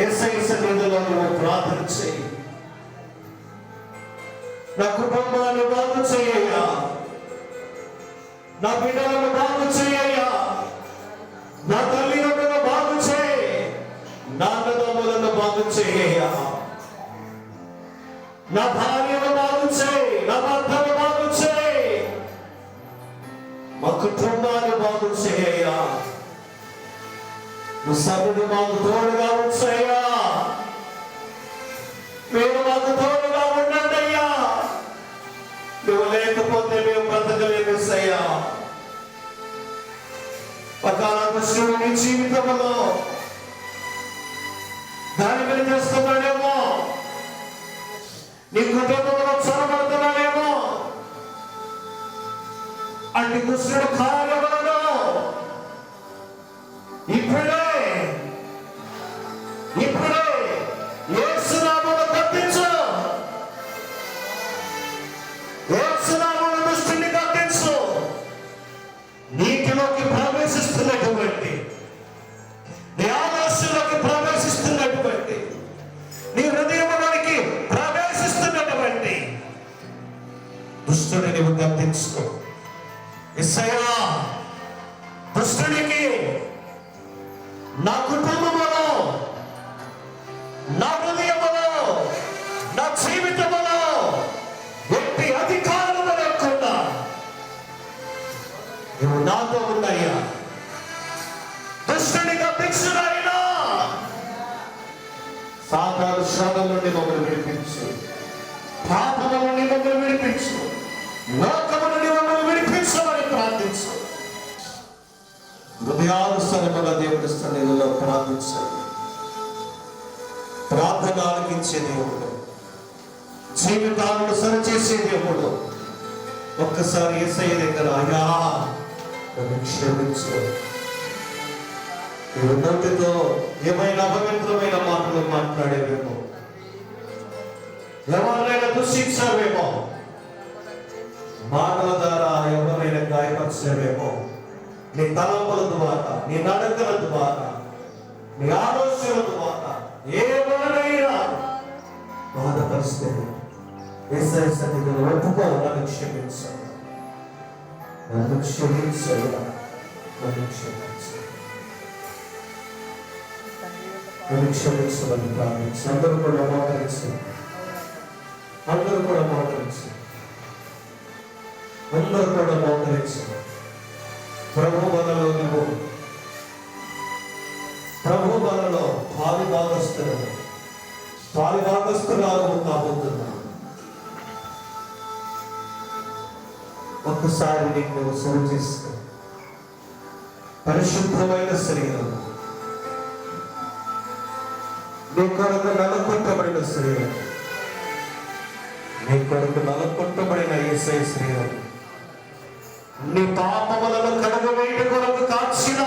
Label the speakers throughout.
Speaker 1: యేసయ్య సన్నిధిలో నువ్వు ప్రార్థన చేయి. నా కుటుంబాన్ని బాగు చేయ్యా, నా బిడ్డలను బాగు చేయ్యా, నా తల్లిదండ్రులను బాగు చేయి, నా అన్నదమ్ములను బాగు చేయ్యా, నా భార్యను బాగు చేయి, నా భర్తను బాగు చేయి, మా కుటుంబాన్ని బాగు చేయ్యా. నువ్వు సభను మాకు తోడుగా ఉంచయ్యా, మీరు మాకు తోడుగా ఉండండి అయ్యా. నువ్వు లేకపోతే మేము బ్రతకలేమయ్యా. పకాల కృష్ణుడు నీ జీవితంలో దాని మీద చేస్తున్నాడేమో, నీ కుటుంబంలో చొరబడుతున్నాడేమో. అట్టి కృష్ణుడు కార్యములను ఇప్పుడే యేసు నామములో కట్టించు. యేసు నామములో దుష్టుని కట్టించు. నీటిలోకి ప్రవేశిస్తున్నటువంటి, నీ ఆదర్శంలోకి ప్రవేశిస్తున్నటువంటి, నీ హృదయంలోనికి ప్రవేశిస్తున్నటువంటి దుష్టుని నీవు గద్దించుకో. యేసయ్యా, దుష్టునికి నా కుటుంబములో, నా హృదయములో, నా జీవితములో ఎట్టి అధికారము లేకుండా నువ్వు నాతో ఉన్నాయ్యా. దుష్టునిగా భిక్షుడైనా సాతాను శ్రమ నుండి మమ్మల్ని విడిపించు, పాపము నుండి మమ్మల్ని విడిపించు, లోకము నుండి మమ్మల్ని విడిపించమని ప్రార్థించు. హృదయానుసరముగా దేవుడి సన్నిధిలో ప్రార్థించండి. ప్రార్థన ఆలకించే దేవుడు, జీవితాలను సరిచేసే దేవుడు. ఒక్కసారి యేసయ్య దగ్గర అయ్యా నన్ను క్షమించు. నువ్వు నోటితో ఏమైనా అపవిత్రమైన మాటలు మాట్లాడేవేమో, ఎవరైనా దూషించావేమో, మాటల ద్వారా ఎవరైనా గాయపరిచేవేమో, నీ తలంపుల ద్వారా, నీ నడకల ద్వారా, నీ ఆలోచనల ద్వారా ఏమైనా బాధపరిస్తే యేసయ్య సన్నిధిలో ఒప్పుకో. నన్ను క్షమించు, నన్ను క్షమించు, నన్ను క్షమించు, నన్ను క్షమించమని ప్రార్థించు. అందరూ కూడా మోకరించి, అందరూ కూడా మోకరించి, అందరూ కూడా మోకరించి ప్రభు బలలో నువ్వు, ప్రభు బలలో పాలు భాగస్తురాలు కాబోతున్నావు. ఒక్కసారి నీకు నువ్వు సరి చేసుకో. పరిశుభ్రమైన శరీరం, నీ కొరకు నలుకొట్టబడిన శరీరం, నీ కొరకు నలుకొట్టబడిన యేసయ్య శరీరం, నీ పాపములను కడగవేయుట కొరకు కాచిన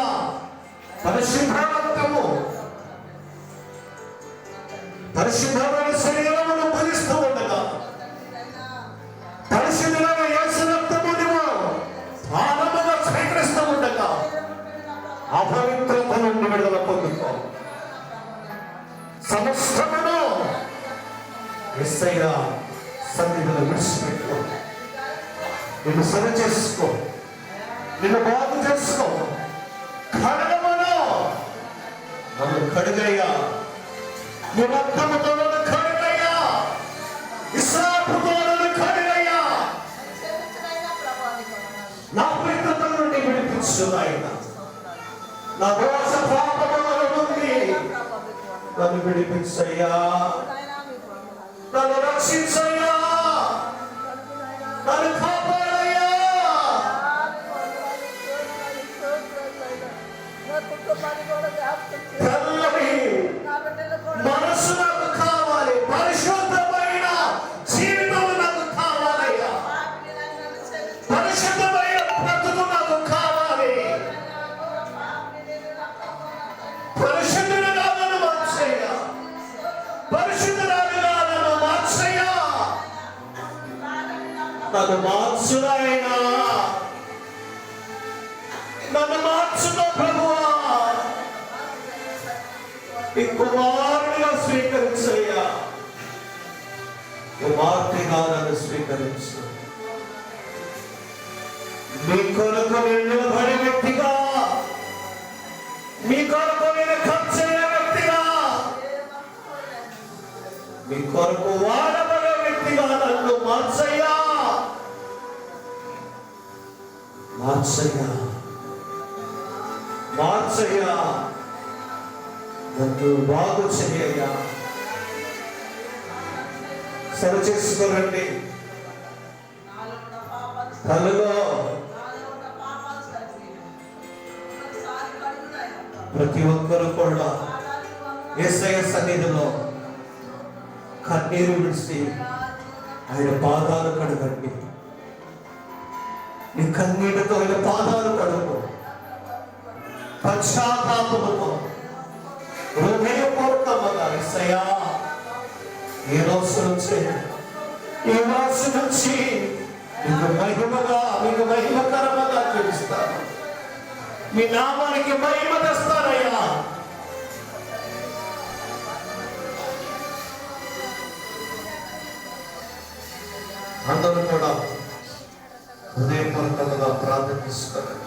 Speaker 1: పరిశుద్ధ రక్తము, పరిశుద్ధమైన శరీరమును ఫలిస్తూ ఉండగా, పరిశుద్ధమైన యేసు రక్తము నువ్వు ఆనందంగా స్వీకరిస్తూ ఉండగా అపవిత్రత నుండి విడుదల పొందుకో. సమస్తమును యేసయ్య సన్నిధిలో విడిచిపెట్టుకో. నిన్ను సరి చేసుకో, నిన్ను బాగు చేసుకో. కడగమను, నన్ను కడుగయ్యా, నీ రక్తముతో నన్ను కడుగయ్యా, ఇస్రాపుతో నన్ను కడుగయ్యా, నా పవిత్రత నుండి విడిపించు నాయన. నా దోష పాపముల నుండి నన్ను విడిపించయ్యా, నన్ను రక్షించయ్యా, నన్ను కాపాడయ్యా. మనసు నాకు కావాలి, పరిశుద్ధమైన జీవితం నాకు కావాలయ్యా, పరిశుద్ధమైన బ్రతుకు నాకు కావాలి. పరిశుద్ధుడుగా నన్ను మార్చయ్యా, పరిశుద్ధురాలుగా నన్ను మార్చయ్యా, నన్ను మార్చునైనా, నన్ను మార్చుకో ప్రభువా. ఈ కుమారుడు కుమారుడిగా స్వీకరించయ్యా, కుమార్తెగా నన్ను స్వీకరించు. మీ కొరకు నేను నిలబడే వ్యక్తిగా, మీ కొరకు నేను ఖర్చయ్యే వ్యక్తిగా, మీ కొరకు వాడబడే వ్యక్తిగా నన్ను మార్చయ్యా, మార్చయ్యా, మార్చయ్యా, నన్ను బాగు చెయ్యయ్యా. సరి చేసుకోరండి. తనలో ప్రతి ఒక్కరు కూడా యేసయ్య సన్నిధిలో కన్నీరు విడిచి ఆయన పాదాలు కడగండి. నీ కన్నీటితో ఆయన పాదాలు కడుగు. పశ్చాత్తాపముతో హృదయపూర్వకంగా యేసయ్యా, ఈ రోజు నుంచి మీకు మహిమగా, మీకు మహిమకరముగా చూపిస్తాను. మీ నామానికి మహిమ తెస్తారయ్యా. అందరూ కూడా హృదయపూర్వకంగా ప్రార్థిస్తారు.